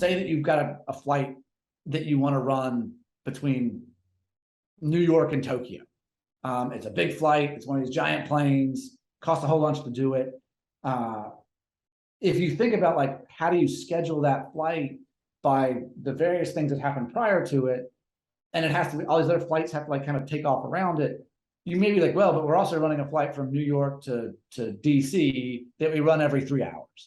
say that you've got a flight that you want to run between New York and Tokyo. It's a big flight. It's one of these giant planes, costs a whole bunch to do it. If you think about like, how do you schedule that flight by the various things that happen prior to it, and it has to be, all these other flights have to like kind of take off around it. You may be like, well, but we're also running a flight from New York to DC that we run every 3 hours.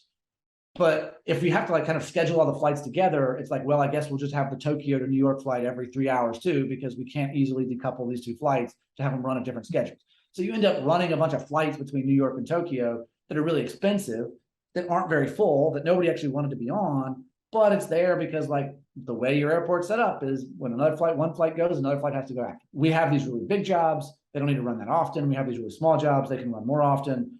But if we have to like kind of schedule all the flights together, it's like, well, I guess we'll just have the Tokyo to New York flight every 3 hours too, because we can't easily decouple these two flights to have them run at different schedules. So you end up running a bunch of flights between New York and Tokyo that are really expensive, that aren't very full, that nobody actually wanted to be on, but it's there because like the way your airport's set up is when one flight goes, another flight has to go after. We have these really big jobs. They don't need to run that often. We have these really small jobs. They can run more often.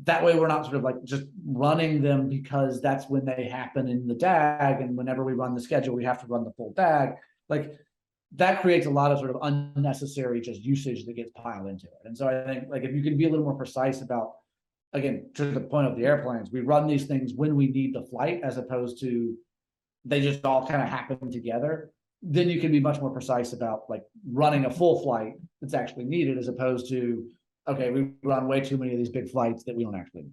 That way we're not sort of like just running them because that's when they happen in the DAG. And whenever we run the schedule, we have to run the full DAG. Like that creates a lot of sort of unnecessary just usage that gets piled into it. And so I think like if you can be a little more precise about, again, to the point of the airplanes, we run these things when we need the flight as opposed to they just all kind of happen together, then you can be much more precise about like running a full flight that's actually needed as opposed to, okay, we run way too many of these big flights that we don't actually need.